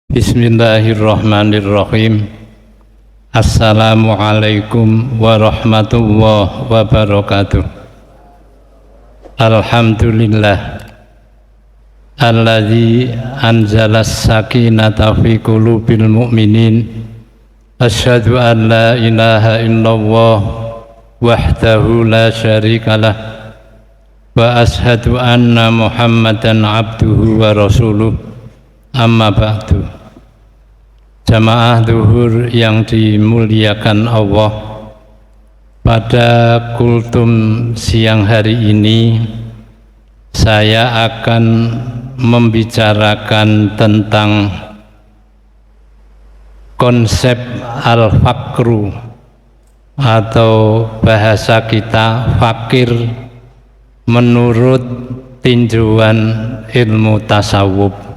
Bismillahirrahmanirrahim. Assalamualaikum warahmatullahi wabarakatuh. Alhamdulillah alladzi anzalas sakinata fi qulubil mu'minin. Asyhadu an la ilaha illallah wahdahu la syarikalah wa asyhadu anna Muhammadan abduhu wa rasuluh. Amma ba'du. Jamaah zuhur yang dimuliakan Allah, pada kultum siang hari ini saya akan membicarakan tentang konsep al-fakru, atau bahasa kita fakir menurut tinjauan ilmu tasawuf.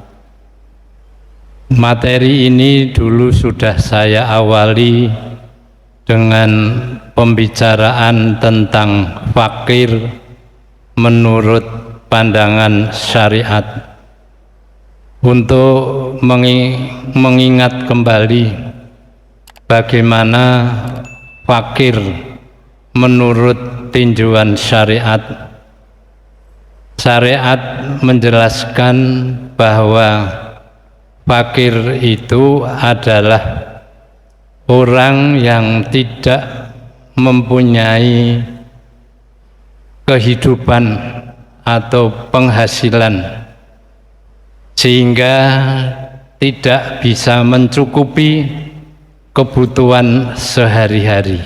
Materi ini dulu sudah saya awali dengan pembicaraan tentang fakir menurut pandangan syariat, untuk mengingat kembali bagaimana fakir menurut tinjauan syariat. Syariat menjelaskan bahwa fakir itu adalah orang yang tidak mempunyai kehidupan atau penghasilan, sehingga tidak bisa mencukupi kebutuhan sehari-hari.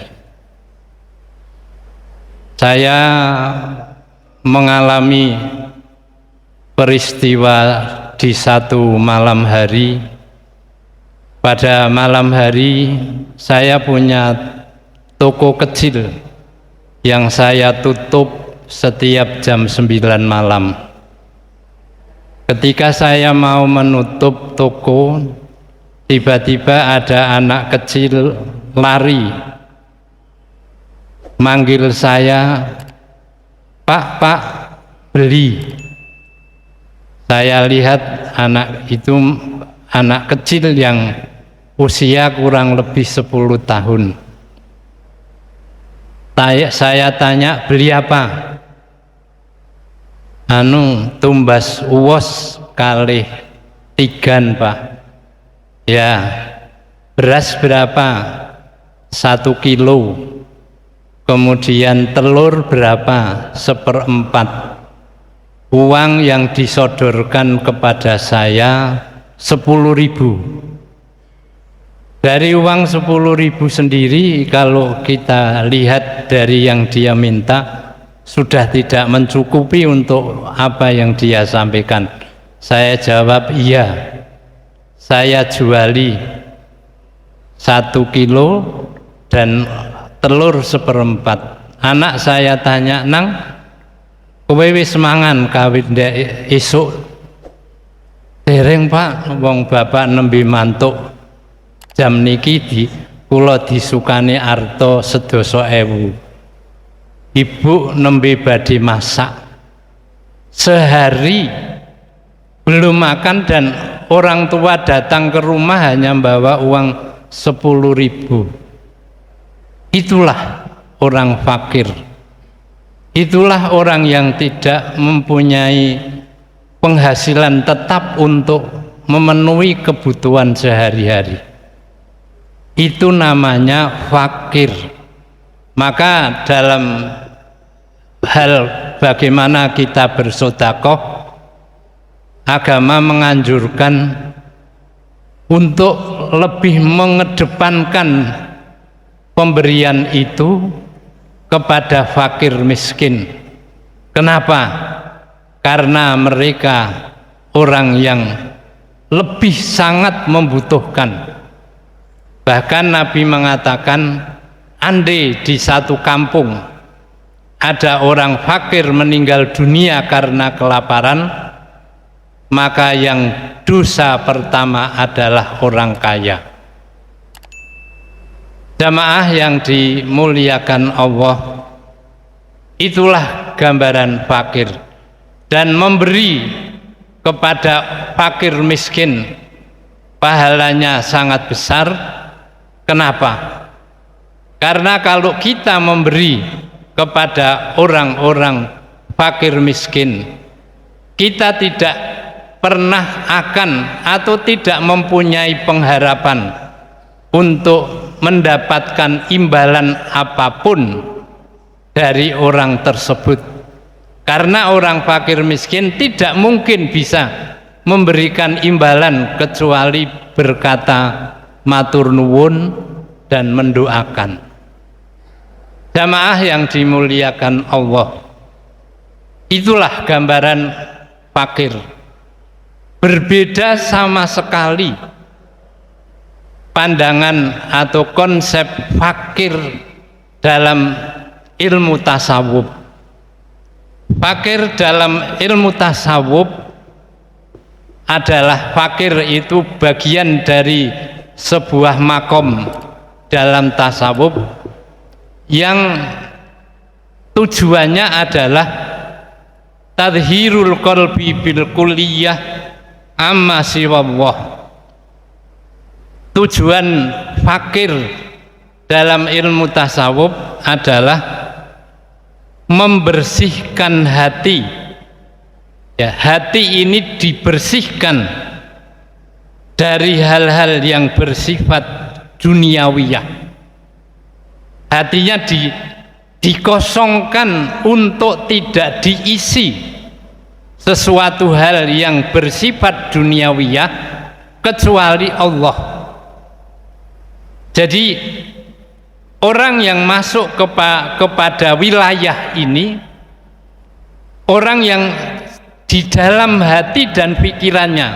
Saya mengalami peristiwa di satu malam hari. Pada malam hari saya punya toko kecil yang saya tutup setiap jam 9 malam. Ketika saya mau menutup toko, tiba-tiba ada anak kecil lari manggil saya, Pak, beli. Saya lihat anak itu anak kecil yang usia kurang lebih 10 tahun. Saya tanya, beli apa? Tumbas uwos kalih tigan, Pak. Ya. Beras berapa? 1 kilo. Kemudian telur berapa? 1/4. Uang yang disodorkan kepada saya 10.000. Dari uang 10.000 sendiri, kalau kita lihat dari yang dia minta, sudah tidak mencukupi untuk apa yang dia sampaikan. Saya jawab, iya, saya juali 1 kilo dan telur 1/4. Anak saya tanya, Nang, kowe wis mangan kawit ndek esuk? Dereng, Pak, wong bapak nembe mantuk. Jam niki kula disukani arta 12.000. Ibu nembe badhe masak. Sehari belum makan dan orang tua datang ke rumah hanya membawa uang 10.000. Itulah orang fakir. Itulah orang yang tidak mempunyai penghasilan tetap untuk memenuhi kebutuhan sehari-hari. Itu namanya fakir. Maka dalam hal bagaimana kita bersedekah, agama menganjurkan untuk lebih mengedepankan pemberian itu kepada fakir miskin. Kenapa? Karena mereka orang yang lebih sangat membutuhkan. Bahkan Nabi mengatakan, andai di satu kampung ada orang fakir meninggal dunia karena kelaparan, maka yang dosa pertama adalah orang kaya. Jamaah yang dimuliakan Allah, itulah gambaran fakir. Dan memberi kepada fakir miskin pahalanya sangat besar. Kenapa? Karena kalau kita memberi kepada orang-orang fakir miskin, kita tidak pernah akan atau tidak mempunyai pengharapan untuk mendapatkan imbalan apapun dari orang tersebut, karena orang fakir miskin tidak mungkin bisa memberikan imbalan kecuali berkata matur nuwun dan mendoakan. Jamaah yang dimuliakan Allah, itulah gambaran fakir. Berbeda sama sekali pandangan atau konsep fakir dalam ilmu tasawuf. Fakir dalam ilmu tasawuf adalah fakir itu bagian dari sebuah makom dalam tasawuf yang tujuannya adalah tadhirul qalbi bil kulliyah amma siwallah. Tujuan fakir dalam ilmu tasawuf adalah membersihkan hati. Ya, hati ini dibersihkan dari hal-hal yang bersifat duniawiyah. Hatinya dikosongkan untuk tidak diisi sesuatu hal yang bersifat duniawiyah kecuali Allah. Jadi orang yang masuk kepada wilayah ini, orang yang di dalam hati dan pikirannya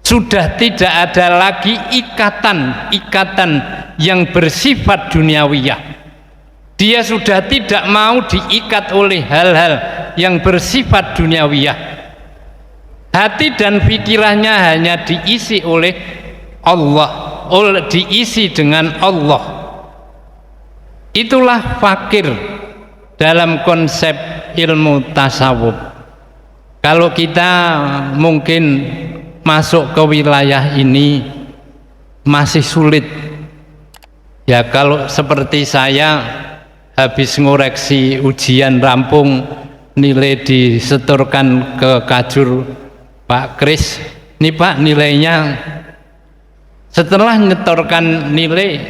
sudah tidak ada lagi ikatan yang bersifat duniawiyah. Dia sudah tidak mau diikat oleh hal-hal yang bersifat duniawiyah. Hati dan pikirannya hanya diisi oleh Allah, diisi dengan Allah. Itulah fakir dalam konsep ilmu tasawuf. Kalau kita mungkin masuk ke wilayah ini masih sulit. Ya, kalau seperti saya habis ngoreksi ujian rampung, nilai disetorkan ke Kajur Pak Kris, nih Pak nilainya, setelah nyetorkan nilai,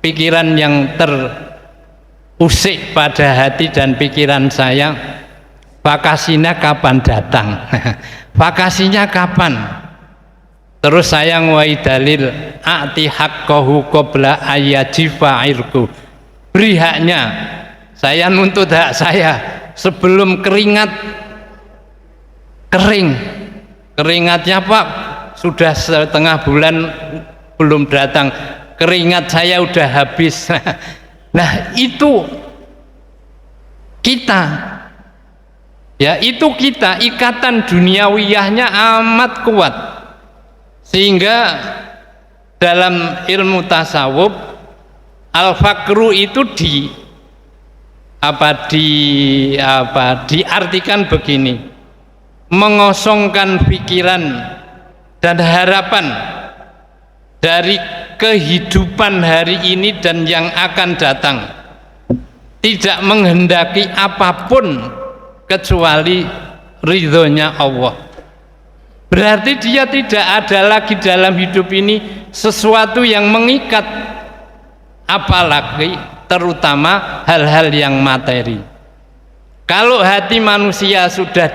pikiran yang terusik pada hati dan pikiran saya, vakasinya kapan datang? Vakasinya kapan? Terus saya nguai dalil a'ti haqqahu qabla ayajifa irku. Beri haknya. Saya nuntut hak saya sebelum keringat kering. Keringatnya Pak sudah setengah bulan belum datang. Keringat saya udah habis. Nah, itu kita. Ya, itu kita, ikatan duniawiyahnya amat kuat. Sehingga dalam ilmu tasawuf al-fakru itu diartikan begini: mengosongkan pikiran dan harapan dari kehidupan hari ini dan yang akan datang, tidak menghendaki apapun kecuali ridhonya Allah. Berarti dia tidak ada lagi dalam hidup ini sesuatu yang mengikat, apalagi terutama hal-hal yang materi. Kalau hati manusia sudah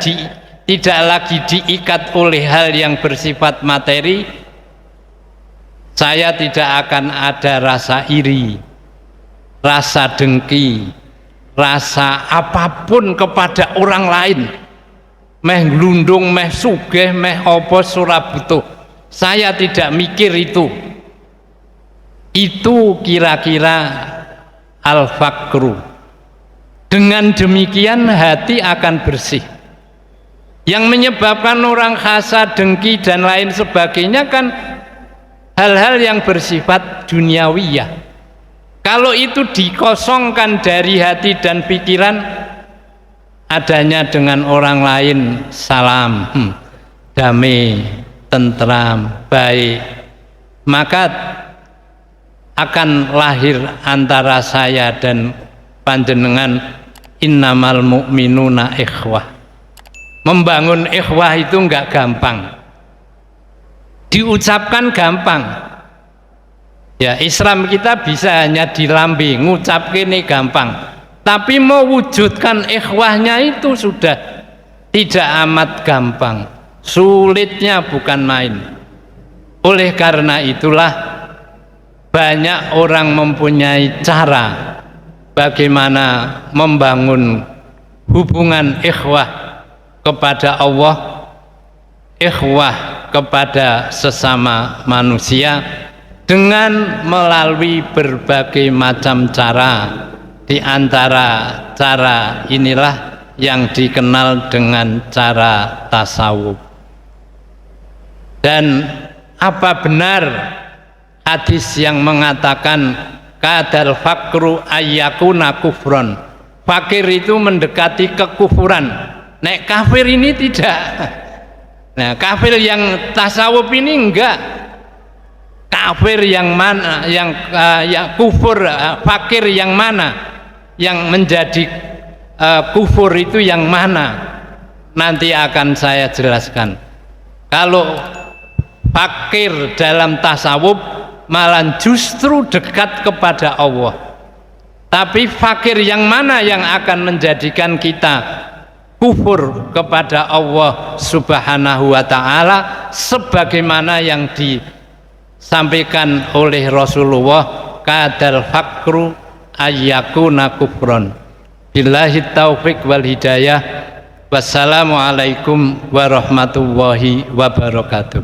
tidak lagi diikat oleh hal yang bersifat materi, saya tidak akan ada rasa iri, rasa dengki, rasa apapun kepada orang lain. Meh glundung, meh sugih, meh apa surah butuh. Saya tidak mikir itu. Itu kira-kira al-fakru. Dengan demikian hati akan bersih. Yang menyebabkan orang hasad, dengki dan lain sebagainya kan hal-hal yang bersifat duniawiyah. Kalau itu dikosongkan dari hati dan pikiran, adanya dengan orang lain salam, damai, tentram, baik, maka akan lahir antara saya dan panjenengan innamal mu'minuna ikhwah. Membangun ikhwah itu enggak gampang, diucapkan gampang ya. Islam kita bisa hanya di lambe, ngucapke ini gampang, tapi mewujudkan ikhwahnya itu sudah tidak amat gampang, sulitnya bukan main. Oleh karena itulah banyak orang mempunyai cara bagaimana membangun hubungan ikhwah kepada Allah, ikhwah kepada sesama manusia dengan melalui berbagai macam cara. Di antara cara inilah yang dikenal dengan cara tasawuf. Dan apa benar hadis yang mengatakan kadal fakru ayyakuna kufron, fakir itu mendekati kekufuran? Nek kafir ini tidak. Nah, kafir yang tasawuf ini enggak. Kafir yang mana, yang kufur, fakir yang mana, yang menjadi kufur itu yang mana? Nanti akan saya jelaskan. Kalau fakir dalam tasawuf malah justru dekat kepada Allah. Tapi fakir yang mana yang akan menjadikan kita kufur kepada Allah Subhanahu wa ta'ala, sebagaimana yang disampaikan oleh Rasulullah, kadal fakru ayyakuna kufron. Billahi taufik wal hidayah. Wassalamualaikum warahmatullahi wabarakatuh.